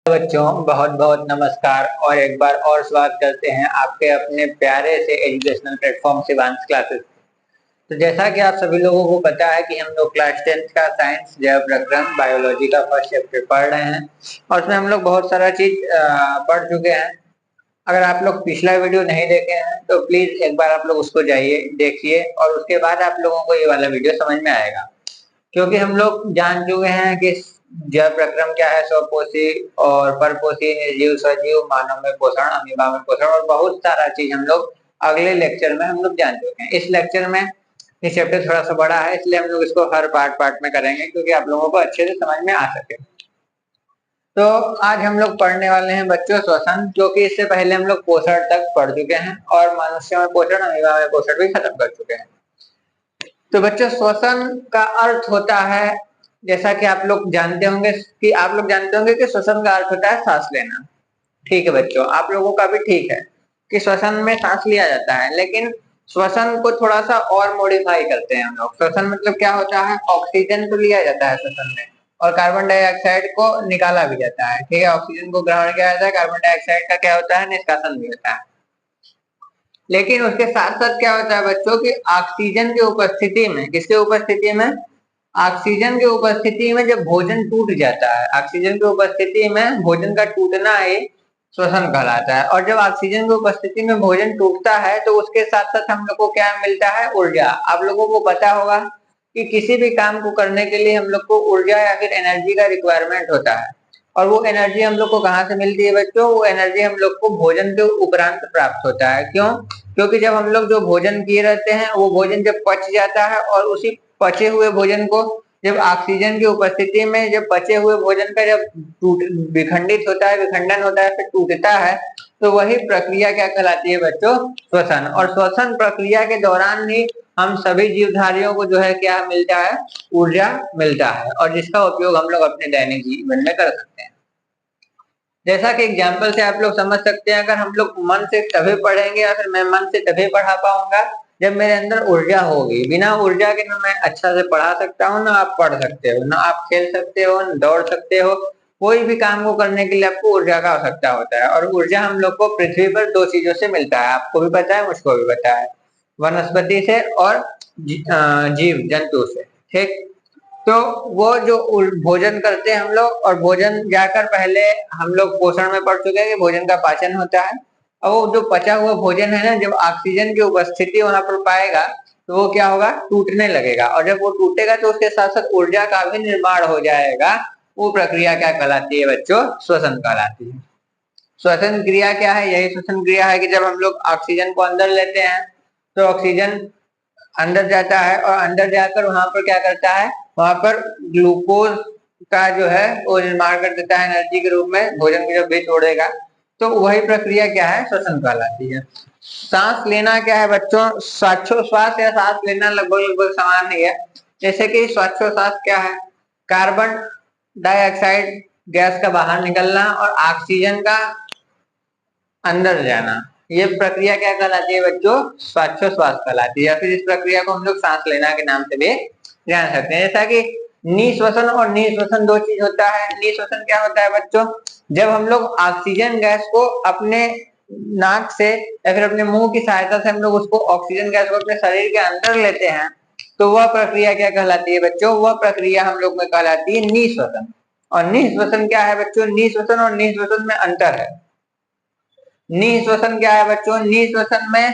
बच्चों, बहुत बहुत नमस्कार और एक बार और स्वागत करते हैं आपके अपने प्यारे से एजुकेशनल प्लेटफॉर्म शिवांश क्लासेस। तो जैसा कि आप सभी लोगों को पता है कि हम लोग क्लास 10th का साइंस जैव प्रक्रम बायोलॉजी का फर्स्ट चैप्टर पढ़ रहे हैं और उसमें हम लोग बहुत सारा चीज पढ़ चुके हैं। अगर आप लोग पिछला वीडियो नहीं देखे हैं तो प्लीज एक बार आप लोग उसको जाइए देखिए और उसके बाद आप लोगों को ये वाला वीडियो समझ में आएगा, क्योंकि हम लोग जान चुके हैं कि जैव प्रक्रम क्या है, स्वपोषी और परपोषी, निर्जीव, सजीव, मानव में पोषण, अमीबा में पोषण और बहुत सारा चीज हम लोग अगले लेक्चर में हम लोग जान चुके हैं। इस लेक्चर में ये चैप्टर थोड़ा सा बड़ा है, इसलिए हम लोग इसको हर पार्ट पार्ट में करेंगे क्योंकि आप लोगों को अच्छे से समझ में आ सके। तो आज हम लोग पढ़ने वाले हैं बच्चों श्वसन, जो कि इससे पहले हम लोग पोषण तक पढ़ चुके हैं और मनुष्य में पोषण, अमीबा में पोषण भी खत्म कर चुके हैं। तो बच्चों श्वसन का अर्थ होता है, जैसा कि आप लोग जानते होंगे कि श्वसन का अर्थ होता है सांस लेना। ठीक है बच्चों, आप लोगों का भी ठीक है कि श्वसन में सांस लिया जाता है, लेकिन श्वसन को थोड़ा सा और मॉडिफाई करते हैं हम लोग। श्वसन मतलब क्या होता है, ऑक्सीजन तो लिया जाता है श्वसन में और कार्बन डाइऑक्साइड को निकाला भी जाता है। ठीक है, ऑक्सीजन को ग्रहण किया जाता है, कार्बन डाइऑक्साइड का क्या होता है, निष्कासन भी होता है। लेकिन उसके साथ साथ क्या होता है बच्चों की ऑक्सीजन की उपस्थिति में, किसके उपस्थिति में, ऑक्सीजन की उपस्थिति में जब भोजन टूट जाता है, ऑक्सीजन की उपस्थिति में भोजन का टूटना ही श्वसन कहलाता है। और जब ऑक्सीजन की उपस्थिति में भोजन टूटता है तो उसके साथ साथ हम लोग को क्या मिलता है, ऊर्जा। आप लोगों को पता होगा कि किसी भी काम को करने के लिए हम लोग को ऊर्जा या फिर एनर्जी का रिक्वायरमेंट होता है, और वो एनर्जी हम लोग को कहाँ से मिलती है बच्चों, वो एनर्जी हम लोग को भोजन के उपरांत प्राप्त होता है। क्यों? क्योंकि जब हम लोग जो भोजन किए रहते हैं वो भोजन जब पच जाता है और उसी पचे हुए भोजन को जब ऑक्सीजन की उपस्थिति में जब पचे हुए भोजन का जब विखंडित होता है, विखंडन होता है, फिर टूटता है, तो वही प्रक्रिया क्या कहलाती है बच्चों, श्वसन। और श्वसन प्रक्रिया के दौरान ही हम सभी जीवधारियों को जो है क्या मिलता है, ऊर्जा मिलता है, और जिसका उपयोग हम लोग अपने दैनिक जीवन में कर सकते हैं। जैसा कि एग्जाम्पल से आप लोग समझ सकते हैं, अगर हम लोग मन से तभी पढ़ेंगे या फिर मैं मन से तभी पढ़ा पाऊंगा जब मेरे अंदर ऊर्जा होगी। बिना ऊर्जा के ना मैं अच्छा से पढ़ा सकता हूँ, ना आप पढ़ सकते हो, ना आप खेल सकते हो, ना दौड़ सकते हो। कोई भी काम को करने के लिए आपको ऊर्जा का आवश्यकता होता है, और ऊर्जा हम लोग को पृथ्वी पर दो चीजों से मिलता है। आपको भी पता है, मुझको भी पता है, वनस्पति से और जीव जंतु से। ठीक, तो वो जो भोजन करते हैं हम लोग, और भोजन जाकर पहले हम लोग पोषण में पढ़ चुके हैं कि भोजन का पाचन होता है, और वो जो पचा हुआ भोजन है ना, जब ऑक्सीजन की उपस्थिति वहां पर पाएगा तो वो क्या होगा, टूटने लगेगा, और जब वो टूटेगा तो उसके साथ साथ ऊर्जा का भी निर्माण हो जाएगा। वो प्रक्रिया क्या कहलाती है बच्चों, श्वसन कहलाती है। श्वसन क्रिया क्या है, यही श्वसन क्रिया है कि जब हम लोग ऑक्सीजन को अंदर लेते हैं तो ऑक्सीजन अंदर जाता है, और अंदर जाकर वहां पर क्या करता है, वहां पर ग्लूकोज का जो है वो निर्माण कर देता है एनर्जी के रूप में, भोजन को जब भी तोड़ेगा। तो वही प्रक्रिया क्या है, श्वसन कहलाती है। सांस लेना क्या है बच्चों, श्वासोश्वास या सांस लेना लगभग लगभग समान ही है। जैसे कि श्वासोश्वास क्या है, कार्बन डाइऑक्साइड गैस का बाहर निकलना और ऑक्सीजन का अंदर जाना, ये प्रक्रिया क्या कहलाती है बच्चों, श्वासोश्वास कहलाती है, या फिर इस प्रक्रिया को हम लोग सांस लेना के नाम से भी जान सकते हैं। जैसा कि निःश्वसन और निःश्वसन दो चीज होता है। निःश्वसन क्या होता है बच्चों, जब हम लोग ऑक्सीजन गैस को अपने नाक से या फिर अपने मुंह की सहायता से हम लोग उसको ऑक्सीजन गैस को अपने शरीर के अंदर लेते हैं, तो वह प्रक्रिया क्या कहलाती है बच्चों, वह प्रक्रिया हम लोग में कहलाती है निःश्वसन। और निःश्वसन क्या है बच्चों, निःश्वसन और निःश्वसन में अंतर है। निःश्वसन क्या है बच्चों, निःश्वसन में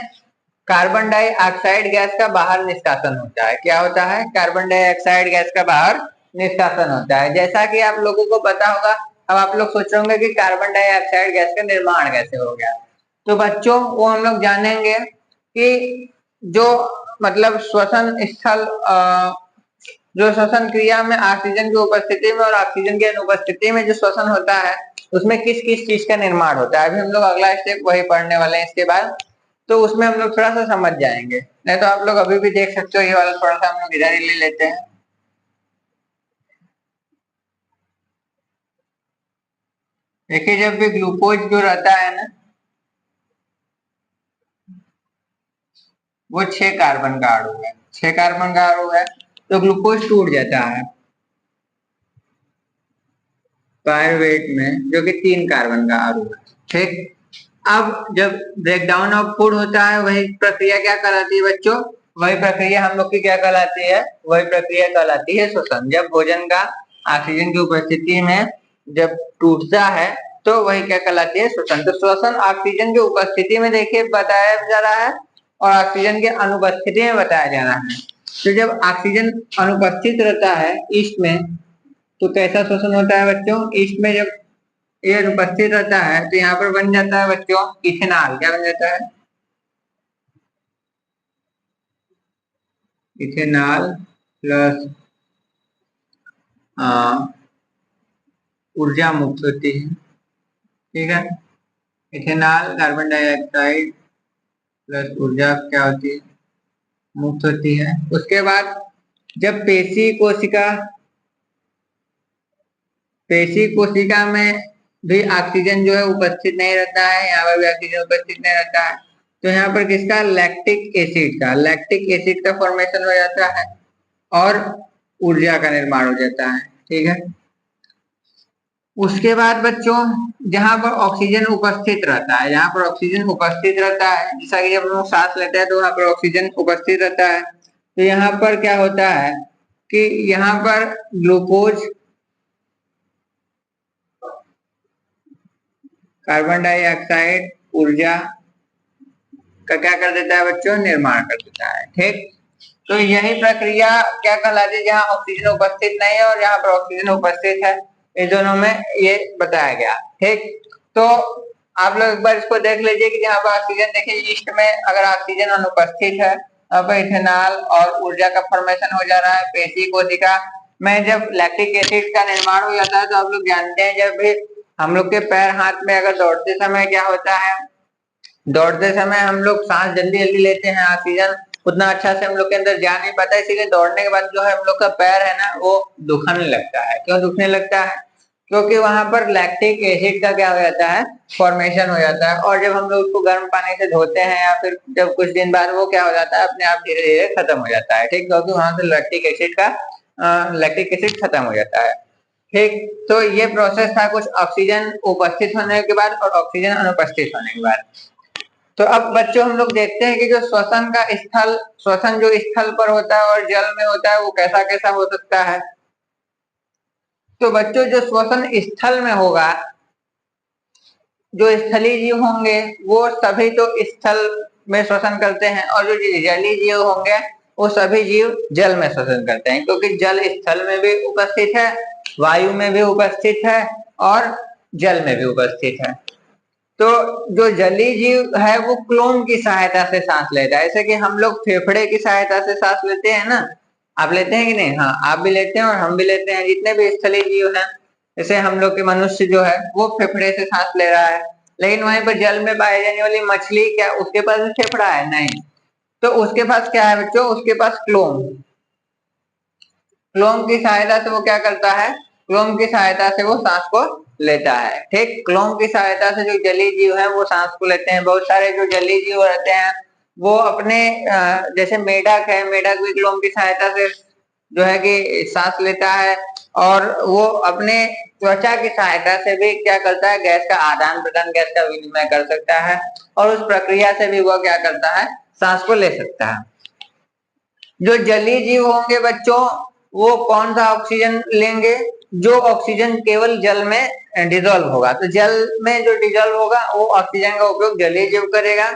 कार्बन डाइऑक्साइड गैस का बाहर निष्कासन होता है। क्या होता है, कार्बन डाइऑक्साइड गैस का बाहर निष्कासन होता है। जैसा कि आप लोगों को पता होगा, अब आप लोग सोच रहे होंगे कि कार्बन डाइऑक्साइड गैस का निर्माण कैसे हो गया। तो बच्चों वो हम लोग जानेंगे कि जो मतलब श्वसन स्थल, जो श्वसन क्रिया में ऑक्सीजन की उपस्थिति में और ऑक्सीजन की अनुपस्थिति में जो श्वसन होता है उसमें किस किस चीज का निर्माण होता है, अभी हम लोग अगला स्टेप वही पढ़ने वाले हैं इसके बाद। तो उसमें हम लोग थोड़ा सा समझ जाएंगे, नहीं तो आप लोग अभी भी देख सकते हो, ये वाला थोड़ा सा हम लोग इधर ही ले लेते हैं। देखिए, जब भी ग्लूकोज जो रहता है ना, वो 6 कार्बन का अणु है, 6 कार्बन का अणु है, तो ग्लूकोज टूट जाता है। पायरुवेट में, जो कि 3 कार्बन का अणु है। ठीक, अब जब ब्रेकडाउन ऑफ फूड होता है, वही प्रक्रिया क्या कहलाती है बच्चों? वही प्रक्रिया हम लोग की क्या कहलाती है? वही प्रक्रिया कहलाती है श्वसन। जब भोजन का ऑक्सीजन की उपस्थिति में जब टूटता है तो वही क्या कहलाती है? श्वसन। तो श्वसन ऑक्सीजन की उपस्थिति में देखिए बताया जा रहा है और ऑक्सीजन के अनुपस्थिति में बताया जा रहा है। तो जब ऑक्सीजन अनुपस्थित रहता है ईस्ट में तो कैसा श्वसन होता है बच्चों? ईस्ट में जब ये अनुपस्थित रहता है तो यहाँ पर बन जाता है बच्चों इथेनॉल। क्या बन जाता है? इथेनॉल प्लस ऊर्जा मुक्त होती है। ठीक है, इथेनॉल कार्बन डाइऑक्साइड प्लस ऊर्जा क्या होती है? मुक्त होती है। उसके बाद जब पेशी कोशिका में भी ऑक्सीजन जो है उपस्थित नहीं रहता है, यहाँ पर भी ऑक्सीजन उपस्थित नहीं रहता है, तो यहाँ पर किसका? लैक्टिक एसिड का फॉर्मेशन हो जाता है और ऊर्जा का निर्माण हो जाता है। ठीक है, उसके बाद बच्चों जहां पर ऑक्सीजन उपस्थित रहता है, जहां पर ऑक्सीजन उपस्थित रहता है, जैसा कि जब हम लोग सांस लेते हैं तो वहां पर ऑक्सीजन उपस्थित रहता है, तो यहाँ पर क्या होता है कि यहाँ पर ग्लूकोज, कार्बन डाइऑक्साइड, ऊर्जा का क्या कर देता है बच्चों? निर्माण कर देता है। ठीक, तो यही प्रक्रिया क्या कहलाती है? जहाँ ऑक्सीजन उपस्थित नहीं है और यहाँ पर ऑक्सीजन उपस्थित है, इन दोनों में ये बताया गया। ठीक, तो आप लोग एक बार इसको देख लीजिए कि जहाँ पर ऑक्सीजन, देखिए ईस्ट में अगर ऑक्सीजन अनुपस्थित है, यहाँ पर इथेनॉल और ऊर्जा का फॉर्मेशन हो जा रहा है। पेशी कोशिका में जब लैक्टिक एसिड का निर्माण हो जाता है तो आप लोग जानते हैं जब भी हम लोग के पैर हाथ में अगर दौड़ते समय क्या होता है? दौड़ते समय हम लोग सांस जल्दी जल्दी लेते हैं, ऑक्सीजन उतना अच्छा से हम लोग के अंदर जा नहीं पाता, इसीलिए दौड़ने के बाद जो है हम लोग का पैर है ना वो दुखने लगता है। क्यों दुखने लगता है? क्योंकि वहां पर लैक्टिक एसिड का क्या हो जाता है? फॉर्मेशन हो जाता है। और जब हम लोग उसको गर्म पानी से धोते हैं या फिर जब कुछ दिन बाद वो क्या हो जाता है? अपने आप धीरे धीरे खत्म हो जाता है। ठीक, क्योंकि वहां से लैक्टिक एसिड खत्म हो जाता है। ठीक, तो ये प्रोसेस था कुछ ऑक्सीजन उपस्थित होने के बाद और ऑक्सीजन अनुपस्थित होने के बाद। तो अब बच्चों हम लोग देखते हैं कि जो श्वसन जो स्थल पर होता है और जल में होता है वो कैसा कैसा हो सकता है। तो बच्चों जो श्वसन स्थल में होगा, जो स्थलीय जीव होंगे वो सभी तो स्थल में श्वसन करते हैं और जो जलीय जीव होंगे वो सभी जीव जल में श्वसन करते हैं, क्योंकि जल स्थल में भी उपस्थित है, वायु में भी उपस्थित है और जल में भी उपस्थित है। तो जो जलीय जीव है वो क्लोम की सहायता से सांस लेता है। जैसे कि हम लोग फेफड़े की सहायता से सांस लेते हैं ना, आप लेते हैं कि नहीं? हाँ, आप भी लेते हैं और हम भी लेते हैं। जितने भी स्थलीय जीव हैं, जैसे हम लोग के मनुष्य जो है वो फेफड़े से सांस ले रहा है, लेकिन वहीं पर जल में पाई जाने वाली मछली, क्या उसके पास भी फेफड़ा है? नहीं। तो उसके पास क्या है बच्चों? उसके पास क्लोम की सहायता से वो क्या करता है? क्लोम की सहायता से वो सांस को लेता है। ठीक, क्लोम की सहायता से जो जलीय जीव है वो सांस को लेते हैं। बहुत सारे जो जलीय जीव रहते हैं वो अपने जैसे मेढक है, मेढक भी क्लोम की सहायता से जो है कि सांस लेता है और वो अपने त्वचा की सहायता से भी क्या करता है? गैस का आदान प्रदान, गैस का विनिमय कर सकता है और उस प्रक्रिया से भी वह क्या करता है? सांस को ले सकता है। जो जलीय जीव होंगे बच्चों वो कौन सा ऑक्सीजन लेंगे? जो ऑक्सीजन केवल जल में डिजोल्व होगा। तो जल में जो डिजोल्व होगा वो ऑक्सीजन का उपयोग जलीय जीव करेगा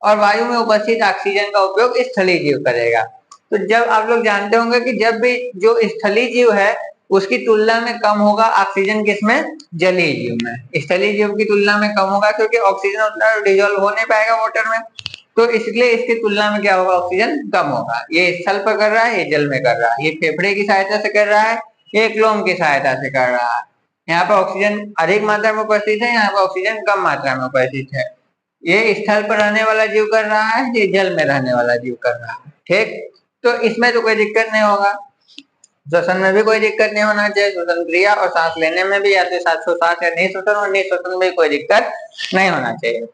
और वायु में उपस्थित ऑक्सीजन का उपयोग स्थलीय जीव करेगा। तो जब आप लोग जानते होंगे कि जब भी जो स्थलीय जीव है उसकी तुलना में कम होगा ऑक्सीजन किसमें? जलीय जीव में। स्थलीय जीव की तुलना में कम होगा क्योंकि ऑक्सीजन उतना डिजोल्व हो नहीं पाएगा वाटर में, तो इसलिए इसकी तुलना में क्या होगा? ऑक्सीजन कम होगा। ये स्थल पर कर रहा है, ये जल में कर रहा है, ये फेफड़े की सहायता से कर रहा है, ये क्लोम की सहायता से कर रहा है। यहाँ पर ऑक्सीजन अधिक मात्रा में उपस्थित है, यहाँ पर ऑक्सीजन कम मात्रा में उपस्थित है। ये स्थल पर रहने वाला जीव कर रहा है, ये जल में रहने वाला जीव कर रहा है। ठीक, तो इसमें तो कोई दिक्कत नहीं होगा। श्वसन में भी कोई दिक्कत नहीं होना चाहिए, श्वसन क्रिया और सांस लेने में भी, या फिर श्वास या निःश्वसन और निःश्वसन में कोई दिक्कत नहीं होना चाहिए।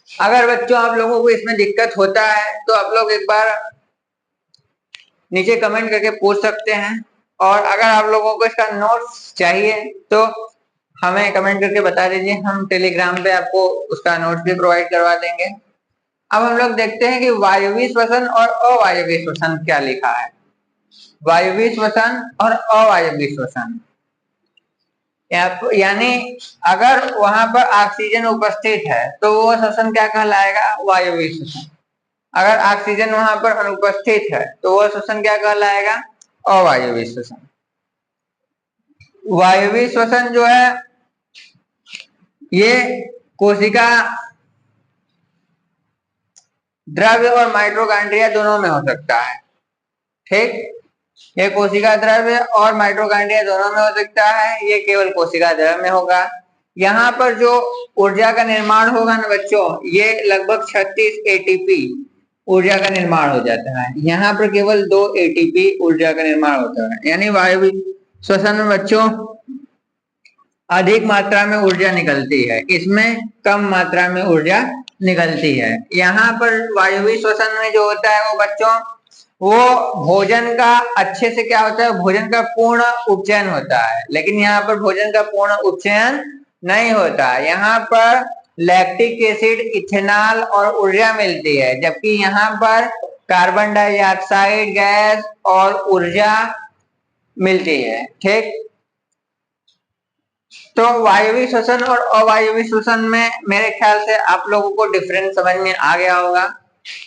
अगर बच्चों आप लोगों को इसमें दिक्कत होता है तो आप लोग एक बार नीचे कमेंट करके पूछ सकते हैं। और अगर आप लोगों को इसका नोट्स चाहिए तो हमें कमेंट करके बता दीजिए, हम टेलीग्राम पे आपको उसका नोट्स भी प्रोवाइड करवा देंगे। अब हम लोग देखते हैं कि वायवीय श्वसन और अवायवीय श्वसन क्या लिखा है। वायवीय श्वसन और अवायवीय श्वसन, यानी अगर वहां पर ऑक्सीजन उपस्थित है तो वो श्वसन क्या कहलाएगा? वायवीय श्वसन। अगर ऑक्सीजन वहां पर अनुपस्थित है तो वह श्वसन क्या कहलाएगा? अवायवीय श्वसन। वायवीय श्वसन जो है ये कोशिका द्रव्य और माइटोकॉन्ड्रिया दोनों में हो सकता है। ठीक, ये कोशिका द्रव्य और माइटोकॉन्ड्रिया दोनों में हो सकता है, ये केवल कोशिका द्रव्य में होगा। यहाँ पर जो ऊर्जा का निर्माण होगा ना बच्चों, ये लगभग 36 एटीपी ऊर्जा का निर्माण हो जाता है। यहाँ पर केवल 2 एटीपी ऊर्जा का निर्माण होता है, यानी वायवीय श्वसन में बच्चों अधिक मात्रा में ऊर्जा निकलती है, इसमें कम मात्रा में ऊर्जा निकलती है। यहाँ पर वायवीय श्वसन में जो होता है वो बच्चों वो भोजन का अच्छे से क्या होता है, भोजन का पूर्ण उपचयन होता है, लेकिन यहाँ पर भोजन का पूर्ण उपचयन नहीं होता। यहाँ पर लैक्टिक एसिड, इथेनॉल और ऊर्जा मिलती है, जबकि यहाँ पर कार्बन डाइऑक्साइड गैस और ऊर्जा मिलती है। ठीक, तो वायवीय श्वसन और अवायवीय श्वसन में मेरे ख्याल से आप लोगों को डिफरेंस समझ में आ गया होगा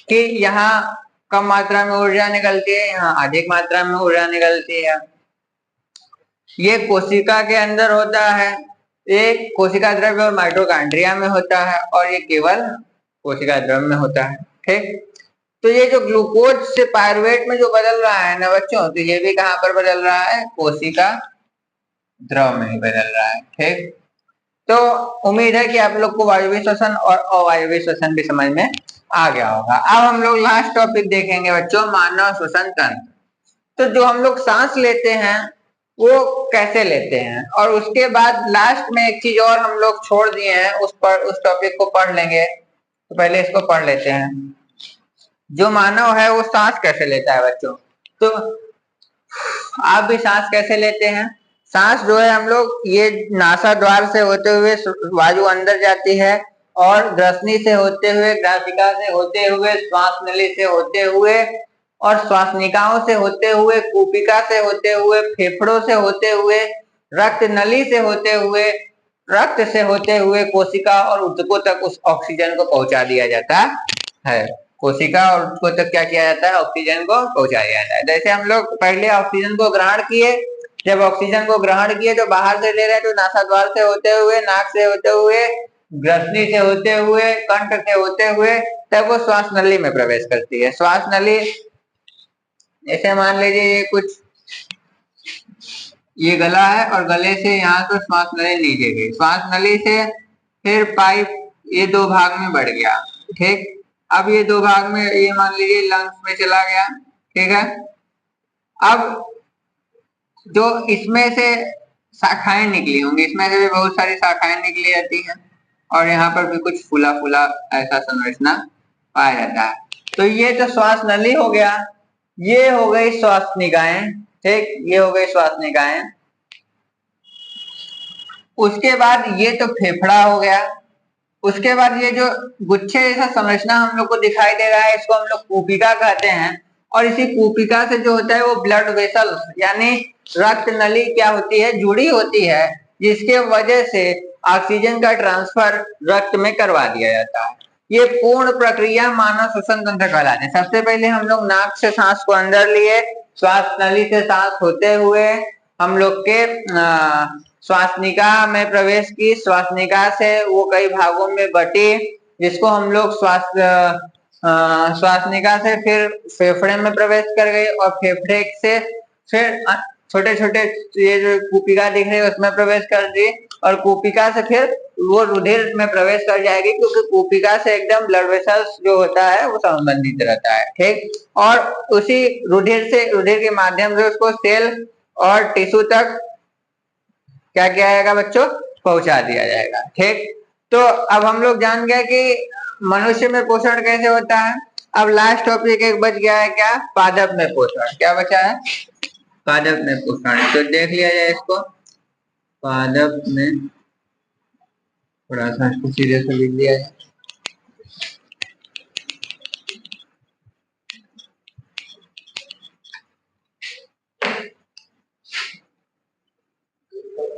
कि यहाँ कम मात्रा में ऊर्जा निकलती है, यहाँ अधिक मात्रा में ऊर्जा निकलती है। ये कोशिका के अंदर होता है, ये कोशिका द्रव्य और माइटोकॉन्ड्रिया में होता है, और ये केवल कोशिका द्रव्य में होता है। ठीक, तो ये जो ग्लूकोज से पायरुवेट में जो बदल रहा है ना बच्चों, तो ये भी कहाँ पर बदल रहा है? कोशिका द्रव में ही बदल रहा है। ठीक, तो उम्मीद है कि आप लोग को वायवीय श्वसन और अवायवीय श्वसन भी समझ में आ गया होगा। अब हम लोग लास्ट टॉपिक देखेंगे बच्चों, मानव श्वसन तंत्र। तो जो हम लोग सांस लेते हैं वो कैसे लेते हैं, और उसके बाद लास्ट में एक चीज और हम लोग छोड़ दिए हैं, उस टॉपिक को पढ़ लेंगे। तो पहले इसको पढ़ लेते हैं। जो मानव है वो सांस कैसे लेता है बच्चों, तो आप भी सांस कैसे लेते हैं? सांस जो है हम लोग ये नासा द्वार से होते हुए वायु अंदर जाती है, और ग्रसनी से होते हुए, ग्रासिका से होते हुए, श्वास नली से होते हुए, और श्वासनिकाओं से होते हुए, कूपिका से होते हुए, फेफड़ों से होते हुए, रक्त नली से होते हुए, रक्त से होते हुए कोशिका और ऊतकों तक उस ऑक्सीजन को पहुंचा दिया जाता है। कोशिका और ऊतकों तक क्या किया जाता है? ऑक्सीजन को पहुंचा दिया जाता है। जैसे हम लोग पहले ऑक्सीजन को ग्रहण किए, जब ऑक्सीजन को ग्रहण किए तो बाहर से ले रहे हैं, तो नासा द्वार से होते हुए, नाक से होते हुए, ग्रसनी से होते हुए, कंठ से होते हुए, तब वो श्वास नली में प्रवेश करती है। श्वास नली ऐसे मान लीजिए ये कुछ ये गला है, और गले से यहाँ तो श्वास नली नीचे गई, श्वास नली से फिर पाइप ये 2 भाग में बढ़ गया। ठीक, अब ये 2 भाग में ये मान लीजिए लंग्स में चला गया। ठीक है, अब जो इसमें से शाखाएं निकली होंगी, इसमें से भी बहुत सारी शाखाएं निकली जाती हैं, और यहाँ पर भी कुछ फूला फूला ऐसा संरचना पाया जाता है। तो ये तो श्वास नली हो गया, ये हो गई श्वासनिकाएं। ठीक, ये हो गई श्वासनिकाएं। उसके बाद ये तो फेफड़ा हो गया। उसके बाद ये जो गुच्छे जैसा संरचना हम लोग को दिखाई दे रहा है, इसको हम लोग कूपिका कहते हैं, और इसी कूपिका से जो होता है वो ब्लड वेसल्स यानी रक्त नली क्या होती है? जुड़ी होती है, जिसके वजह से ऑक्सीजन का ट्रांसफर रक्त में करवा दिया जाता है। ये पूर्ण प्रक्रिया मानव श्वसन तंत्र कहलाते हैं। सबसे पहले हम लोग नाक से सांस को अंदर लिए, श्वास नली से सांस होते हुए हम लोग के श्वासनिका में प्रवेश की, श्वासनिका से वो कई भागों में बटी, जिसको हम लोग श्वासनिका से फिर फेफड़े में प्रवेश कर गई, और फेफड़े से फिर छोटे छोटे ये जो कूपिका दिख रही है उसमें प्रवेश कर दी, और कूपिका से फिर वो रुधिर में प्रवेश कर जाएगी, क्योंकि कूपिका से एकदम ब्लड वेसल्स जो होता है वो संबंधित रहता है। ठीक, और उसी रुधिर के माध्यम से उसको सेल और टिश्यू तक क्या किया जाएगा बच्चों? पहुंचा दिया जाएगा। ठीक, तो अब हम लोग जान गए कि मनुष्य में पोषण कैसे होता है। अब लास्ट टॉपिक एक बच गया है, क्या? पादप में पोषण। क्या बचा है? पादप में पोषण, तो देख लिया जाए इसको, पादप में, थोड़ा सा इसको सीधे से लिख दिया जाए,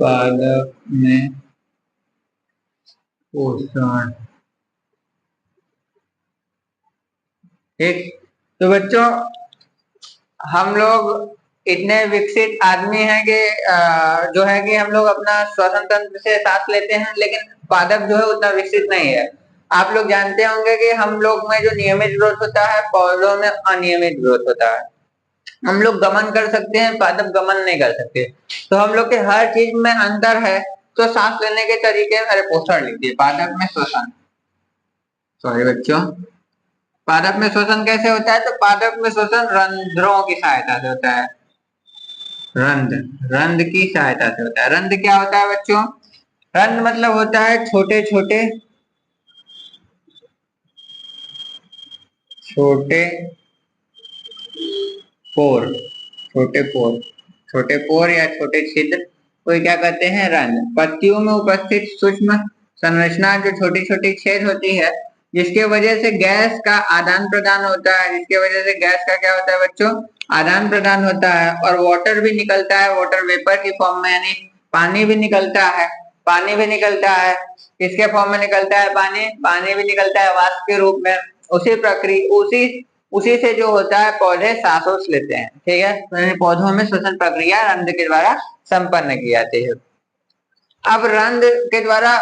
पादप में पोषण। ठीक, तो बच्चों हम लोग इतने विकसित आदमी हैं कि जो है कि हम लोग अपना श्वसन तंत्र से सांस लेते हैं, लेकिन पादप जो है उतना विकसित नहीं है। आप लोग जानते होंगे कि हम लोग में जो नियमित ग्रोथ होता है, पौधों में अनियमित ग्रोथ होता है। हम लोग गमन कर सकते हैं, पादप गमन नहीं कर सकते। तो हम लोग के हर चीज में अंतर है। तो सांस लेने के तरीके, अरे पोषण लिख दिए, पादप में श्वसन, सॉरी बच्चों, पादप में श्वसन कैसे होता है? तो पादप में श्वसन रंध्रों की सहायता से होता है। रंध्र की सहायता से होता है। रंध्र क्या होता है बच्चों? रंध्र मतलब होता है छोटे छोटे पोर, छोटे पोर या छोटे छिद्र को क्या कहते हैं? रंध्र। पत्तियों में उपस्थित सूक्ष्म संरचना जो छोटी छोटी छेद होती है, जिसके वजह से गैस का आदान प्रदान होता है, जिसके वजह से गैस का क्या होता है बच्चों? आदान प्रदान होता है, और वाटर भी निकलता है, वाटर वेपर की फॉर्म में, यानी पानी भी निकलता है। पानी भी निकलता है, किसके फॉर्म में निकलता है? पानी भी निकलता है वाष्प के रूप में। उसी प्रक्रिया, उसी से जो होता है, पौधे सांस लेते हैं। ठीक है, तो पौधों में श्वसन प्रक्रिया रंध्र के द्वारा संपन्न की जाती है। अब रंध्र के द्वारा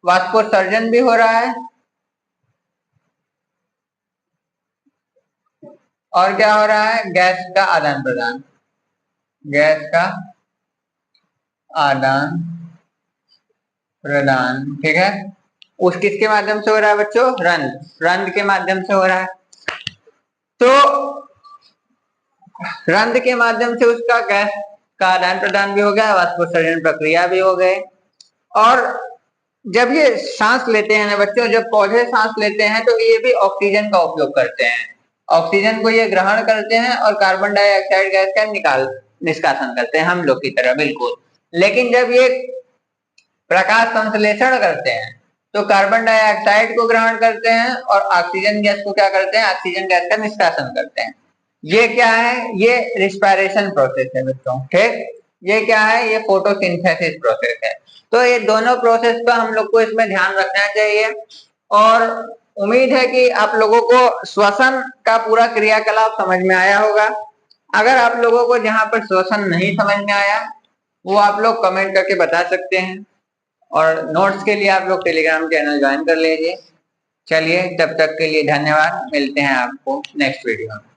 वाष्पोत्सर्जन भी हो रहा है, और क्या हो रहा है? गैस का आदान प्रदान, गैस का आदान प्रदान। ठीक है, उस किसके माध्यम से हो रहा है बच्चों? रंध्र के माध्यम से हो रहा है। तो रंध्र के माध्यम से उसका गैस का आदान प्रदान भी हो गया, वाष्पोत्सर्जन प्रक्रिया भी हो गई। और जब ये सांस लेते हैं ना बच्चों, जब पौधे सांस लेते हैं तो ये भी ऑक्सीजन का उपयोग करते हैं। ऑक्सीजन को ये ग्रहण करते हैं और कार्बन डाइऑक्साइड गैस का निष्कासन करते हैं, हम लोग की तरह बिल्कुल। लेकिन जब ये प्रकाश संश्लेषण करते हैं तो कार्बन डाइऑक्साइड को ग्रहण करते हैं और ऑक्सीजन गैस को क्या करते हैं? ऑक्सीजन गैस का निष्कासन करते हैं। ये क्या है? ये रिस्पायरेशन प्रोसेस है बच्चों। ठीक, ये क्या है? ये फोटोसिंथेसिस प्रोसेस है। तो ये दोनों प्रोसेस का हम लोग को इसमें ध्यान रखना चाहिए। और उम्मीद है कि आप लोगों को श्वसन का पूरा क्रियाकलाप समझ में आया होगा। अगर आप लोगों को जहां पर श्वसन नहीं समझ में आया, वो आप लोग कमेंट करके बता सकते हैं, और नोट्स के लिए आप लोग टेलीग्राम चैनल ज्वाइन कर लीजिए। चलिए, तब तक के लिए धन्यवाद। मिलते हैं आपको नेक्स्ट वीडियो में।